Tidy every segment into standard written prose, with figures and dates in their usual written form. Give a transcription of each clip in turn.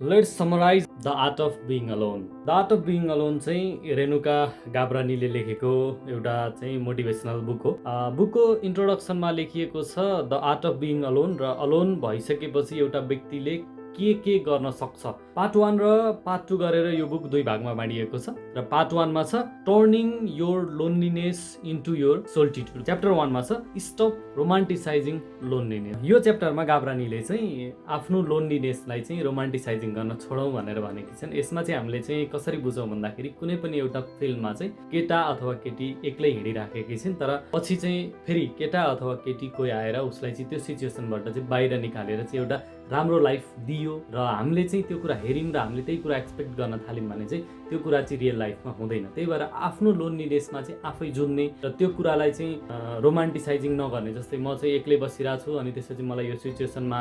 Let's summarise the art of being alone. The art of being alone चाहिँ रेणुका गाब्रानीले लेखेको एउटा चाहिँ मोटिभेसनल बुक हो। बुकको इन्ट्रोडक्सनमा लेखिएको छ the art of being alone, र अलोन भइसकेपछि एउटा व्यक्तिले के गर्न सक्छ। पार्ट 1 र पार्ट 2 गरेर यो बुक दुई भागमा बाँडिएको छ, र पार्ट 1 मा छ turning your loneliness into your solitude. Chapter 1 मा छ स्टप रोमान्टिसाइजिङ लोनलीनेस। यो च्याप्टरमा गाब्रानीले चाहिँ आफ्नो लोनलीनेसलाई चाहिँ रोमान्टिसाइजिङ गर्न छोडौँ भनेर भनेकी छन्। यसमा चाहिँ हामीले चाहिँ कसरी बुझौँ भन्दाखेरि कुनै पनि एउटा फिल्ममा चाहिँ केटा अथवा केटी एक्लै हिँडिराखेकी छिन्, तर पछि चाहिँ फेरि केटा अथवा केटी कोही आएर उसलाई चाहिँ त्यो सिचुएसनबाट चाहिँ बाहिर निकालेर चाहिँ एउटा राम्रो लाइफ दियो, र हामीले चाहिँ त्यो कुरा हेऱ्यौँ र हामीले त्यही कुरा एक्सपेक्ट गर्न थाल्यौँ भने चाहिँ त्यो कुरा चाहिँ रियल लाइफमा हुँदैन। त्यही भएर आफ्नो लोनलीनेसमा चाहिँ आफै जुझ्ने र त्यो कुरालाई चाहिँ रोमान्टिसाइजिङ नगर्ने। जस्तै म चाहिँ एक्लै बसिरहेको छु अनि त्यसपछि मलाई यो सिचुएसनमा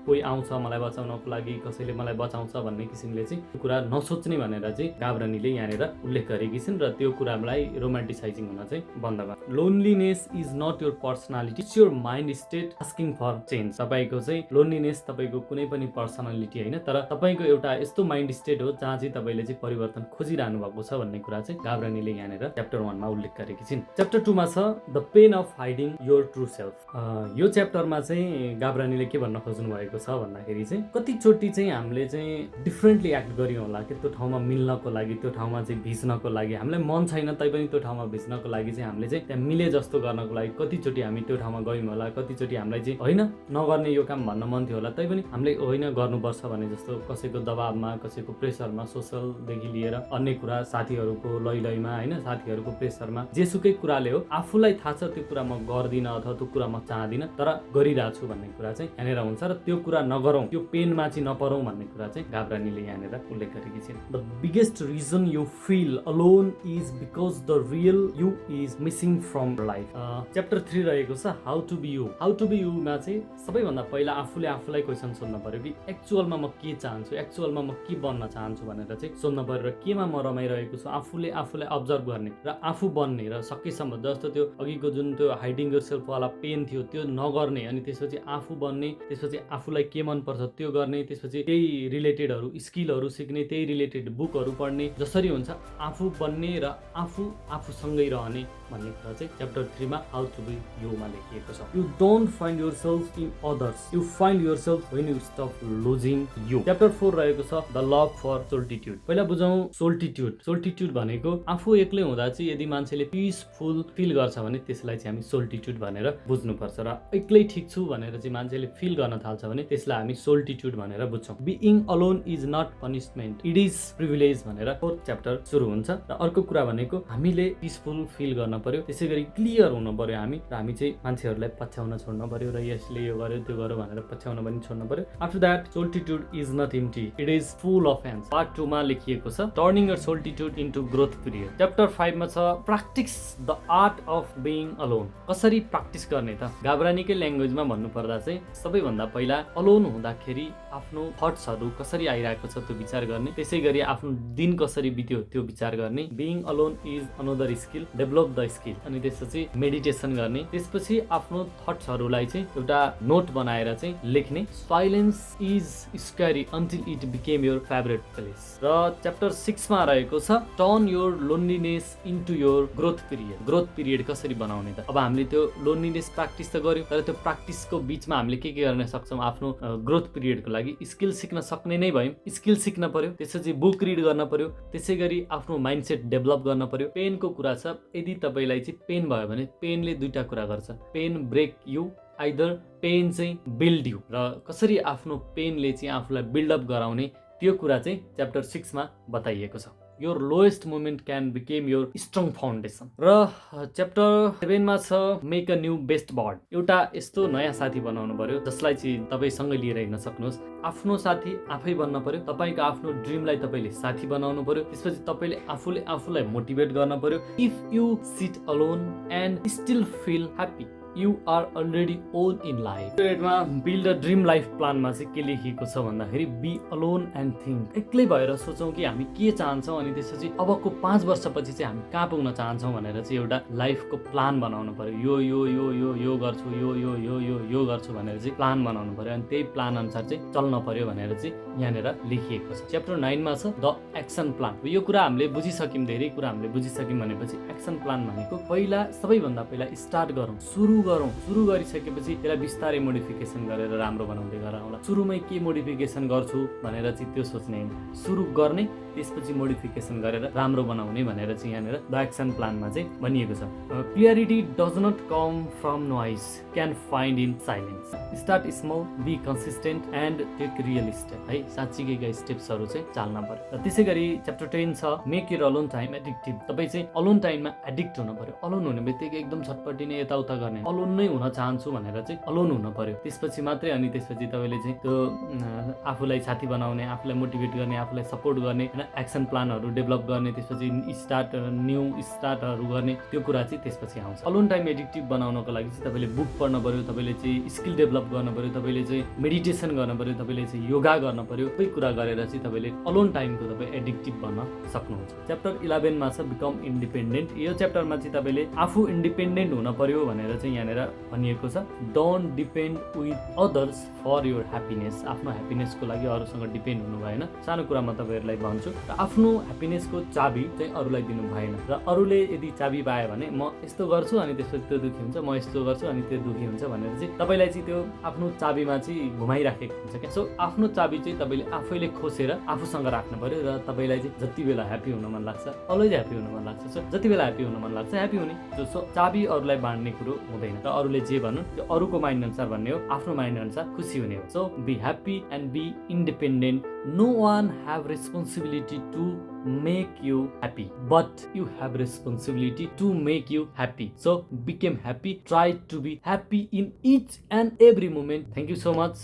कोही आउँछ मलाई बचाउनको लागि, कसैले मलाई बचाउँछ भन्ने किसिमले चाहिँ त्यो कुरा नसोच्ने भनेर चाहिँ गाब्रानीले यहाँनिर उल्लेख गरेकी छिन्, र त्यो कुरालाई रोमान्टिसाइजिङ हुन चाहिँ बन्द गर्छ। Loneliness is not your personality, it's your mind state asking for change. तपाईँको चाहिँ लोनलीनेस तपाईँको कुनै पनि पर्सनालिटी होइन, तर तपाईँको एउटा यस्तो माइन्ड स्टेट हो जहाँ चाहिँ तपाईँले चाहिँ परिवर्तन खोजिरहनु भएको छ भन्ने कुरा चाहिँ गाब्रानीले यहाँनिर च्याप्टर 1 मा उल्लेख गरेकी छिन्। च्याप्टर 2 मा छ the pain of hiding your true self. यो च्याप्टरमा चाहिँ गाब्रानीले के भन्न खोज्नु भएको छ भन्दाखेरि चाहिँ कतिचोटि चाहिँ हामीले चाहिँ डिफ्रेन्टली एक्ट गर्यौँ होला कि त्यो ठाउँमा मिल्नको लागि, त्यो ठाउँमा चाहिँ भिज्नको लागि। हामीलाई मन छैन तैपनि त्यो ठाउँमा भिज्नको लागि चाहिँ हामीले चाहिँ त्यहाँ मिले जस्तो गर्नको लागि कतिचोटि हामी त्यो ठाउँमा गयौँ होला। कतिचोटि हामीलाई चाहिँ होइन नगर्ने यो काम भन्न मन थियो होला, तैपनि हामीले होइन गर्नुपर्छ भने जस्तो कसैको दबाबमा, कसैको प्रेसरमा, सोसलदेखि लिएर अन्य कुरा, साथीहरूको लैलैमा होइन, साथीहरूको प्रेसरमा, जेसुकै कुराले हो आफूलाई थाहा छ त्यो कुरा म गर्दिनँ अथवा त्यो कुरा म चाहदिनँ तर गरिरहेको छु भन्ने कुरा चाहिँ यहाँनिर हुन्छ, र त्यो कुरा नगरौँ, त्यो पेनमा चाहिँ नपरौँ भन्ने कुरा चाहिँ गाब्रानीले यहाँनिर उल्लेख गरेकी छिन्। The biggest reason you feel alone is because the real you is missing from life. Chapter 3 रहेको छ how to be you. How to be युमा चाहिँ सबैभन्दा पहिला आफूले आफूलाई क्वेसन सोध्न पर्यो कि एक्चुअलमा म के चाहन्छु, एक्चुअलमा म के बन्न चाहन्छु भनेर चाहिँ सोध्न पर्यो, र केमा म रमाइरहेको छु आफूले आफूलाई अब्जर्भ गर्ने र आफू बन्ने, र सकेसम्म जस्तो त्यो अघिको जुन त्यो हाइडिङ योर सेल्फ वाला पेन थियो त्यो नगर्ने, अनि त्यसपछि आफू बन्ने, त्यसपछि आफूलाई के मनपर्छ त्यो गर्ने, त्यसपछि त्यही रिलेटेडहरू स्किलहरू सिक्ने, त्यही रिलेटेड बुकहरू पढ्ने, जसरी हुन्छ आफू बन्ने र आफूसँगै रहने भन्ने कुरा चाहिँ च्याप्टर 3 मा हाउ टु बी युमा लेखिएको छ। You don't find your self in others, you find your self when you stop losing you. Chapter 4 रहेको छ द लभ फर सोल्टिट्युड। पहिला बुझौँ सोल्टिट्युड। सोल्टिट्युड भनेको आफू एक्लै हुँदा चाहिँ यदि मान्छेले पिसफुल फिल गर्छ भने त्यसलाई चाहिँ हामी सोल्टिट्युड भनेर बुझ्नुपर्छ, र एक्लै ठिक छु भनेर चाहिँ मान्छेले फिल गर्न थाल्छ भने त्यसलाई हामी सोल्टिट्युड भनेर बुझ्छौँ। Being alone is not punishment, it is privilege भनेर 4th च्याप्टर सुरु हुन्छ। र अर्को कुरा भनेको हामीले पिसफुल फिल गर्न पर्यो, त्यसै गरी क्लियर हुनु पर्यो हामी, र हामी चाहिँ मान्छेहरूलाई पछ्याउन छोड्न पर्यो, र यसले यो गर्यो त्यो गर्यो भनेर पछ्याउन पनि छोड्न पर्यो। After that solitude is not empty, it is full of ends. Part 2 मा लेखिएको छ turning your solitude into growth period. Chapter 5 मा छ practice the art of being alone. कसरी प्र्याक्टिस गर्ने त? गाब्रानीकै ल्याङ्ग्वेजमा भन्नुपर्दा चाहिँ सबैभन्दा पहिला अलोन हुँदाखेरि आफ्नो थट्सहरू कसरी आइरहेको छ त्यो विचार गर्ने, त्यसै गरी आफ्नो दिन कसरी बित्यो त्यो विचार गर्ने। Being alone is another skill, develop the skill. अनि त्यसपछि मेडिटेसन गर्ने, त्यसपछि आफ्नो थट्सहरूलाई चाहिँ एउटा नोट बनाएर चाहिँ लेख्ने। Silence is scary until it became your favourite place. र च्याप्टर 6 मा रहेको छ turn your loneliness into your growth period. Growth period कसरी बनाउने त? अब हामीले त्यो लोनलीनेस प्र्याक्टिस त गर्यौँ, तर त्यो प्र्याक्टिसको बिचमा हामीले के गर्न सक्छौँ? आफ्नो ग्रोथ पिरियडको लागि स्किल सिक्न सक्ने नै भयौँ, स्किल सिक्न पर्यो, त्यसपछि बुक रिड गर्न पर्यो, त्यसै गरी आफ्नो माइन्डसेट डेभलप गर्न पर्यो। पेनको कुरा छ, यदि तपाईँलाई चाहिँ पेन भयो भने पेनले दुईटा कुरा गर्छ, pain break you, either pain चाहिँ बिल्ड यु। र कसरी आफ्नो पेनले चाहिँ आफूलाई बिल्डअप गराउने त्यो कुरा चाहिँ च्याप्टर 6 मा बताइएको छ। Your lowest moment can became your strong foundation. र च्याप्टर 7 मा छ make a new best bird. एउटा यस्तो नयाँ साथी बनाउनु पर्यो जसलाई चाहिँ तपाईँसँगै लिएर हिँड्न सक्नुहोस्। आफ्नो साथी आफै बन्न पर्यो, तपाईँको आफ्नो ड्रिमलाई तपाईँले साथी बनाउनु पर्यो, त्यसपछि तपाईँले आफूलाई मोटिभेट गर्न पर्यो। If you sit alone and still feel happy you are already own in life। पिरियडमा बिल्ड अ ड्रिम लाइफ प्लानमा चाहिँ के लेखिएको छ भन्दाखेरि बी अलोन एन्ड थिङ्क। एक्लै भएर सोचौँ कि हामी के चाहन्छौँ, अनि त्यसपछि अबको 5 वर्षपछि चाहिँ हामी कहाँ पुग्न चाहन्छौँ भनेर चाहिँ एउटा लाइफको प्लान बनाउनु पर्यो। यो गर्छु, यो गर्छु भनेर चाहिँ प्लान बनाउनु पर्यो, अनि त्यही प्लान अनुसार चाहिँ चल्न पर्यो भनेर चाहिँ यहाँनिर लेखिएको छ। च्याप्टर 9 मा छ द एक्सन प्लान। यो कुरा हामीले बुझिसक्यौँ, धेरै कुरा हामीले बुझिसक्यौँ भनेपछि एक्सन प्लान भनेको पहिला सबैभन्दा पहिला स्टार्ट गरौँ, सुरु गरिसकेपछि त्यसलाई बिस्तारै मोडिफिकेसन गरेर राम्रो बनाउँदै गरौँला। सुरुमै के मोडिफिकेसन गर्छु भनेर चाहिँ त्यो सोच्ने हैन, सुरु गर्ने त्यसपछि मोडिफिकेसन गरेर राम्रो बनाउने भनेर चाहिँ यहाँनिर द एक्सन प्लानमा चाहिँ भनिएको छ। Clarity does not come from noise, can find in silence, start small, be consistent and take real step. है, साँच्चीकै स्टेप्सहरू चाहिँ चाल्न पर्यो। र त्यसै गरी च्याप्टर 10 छ make your alone time addictive. तपाईँ चाहिँ अलोन टाइममा एडिक्ट हुनु पर्यो। अलोन हुने बित्तिकै एकदम छटपटिने, यताउता गर्ने, अलोन नै हुन चाहन्छु भनेर चाहिँ अलोन हुनु पर्यो। त्यसपछि मात्रै अनि त्यसपछि तपाईँले चाहिँ त्यो आफूलाई साथी बनाउने, आफूलाई मोटिभेट गर्ने, आफूलाई सपोर्ट गर्ने, होइन, एक्सन प्लानहरू डेभलप गर्ने, त्यसपछि न्यू स्टार्टहरू गर्ने, त्यो कुरा चाहिँ त्यसपछि आउँछ। अलोन टाइम एडिक्टिभ बनाउनको लागि चाहिँ तपाईँले बुक पढ्न पर्यो, तपाईँले चाहिँ स्किल डेभलप गर्न पर्यो, तपाईँले चाहिँ मेडिटेसन गर्न पर्यो, तपाईँले चाहिँ योगा गर्न पर्यो। सबै कुरा गरेर चाहिँ तपाईँले अलोन टाइमको तपाईँ एडिक्टिभ बन्न सक्नुहुन्छ। च्याप्टर 11 मा छ बिकम इन्डिपेन्डेन्ट। यो च्याप्टरमा चाहिँ तपाईँले आफू इन्डिपेन्डेन्ट हुन पर्यो भनेर चाहिँ यहाँनिर भनिएको छ। Don't depend with others for your happiness. आफ्नो ह्याप्पिनेसको लागि अरूसँग डिपेन्ड हुनु भएन। सानो कुरा म तपाईँहरूलाई भन्छु, र आफ्नो ह्याप्पिनेसको चाबी चाहिँ अरूलाई दिनु भएन। र अरूले यदि चाबी पायो भने म यस्तो गर्छु अनि त्यसपछि त्यो दुःखी हुन्छ, म यस्तो गर्छु अनि त्यो दुःखी हुन्छ भनेर चाहिँ तपाईँलाई चाहिँ त्यो आफ्नो चाबीमा चाहिँ घुमाइराखेको हुन्छ क्या। सो आफ्नो चाबी चाहिँ तपाईँले आफैले खोसेर आफूसँग राख्नु पर्यो। र तपाईँलाई चाहिँ जति बेला ह्याप्पी हुन मन लाग्छ, अलवेज ह्याप्पी हुन मन लाग्छ, सो जति बेला ह्याप्पी हुन मन लाग्छ ह्याप्पी हुने। सो चाबी अरूलाई बाँड्ने कुरो हुँदैन। र अरूले जे भन्नु त्यो अरूको माइन्ड अनुसार भन्ने हो, आफ्नो माइन्ड अनुसार खुसी हुने हो। So be happy and be independent. No one have responsibility to make you happy, but you have responsibility to make you happy. So become happy, try to be happy in each and every moment. Thank you so much.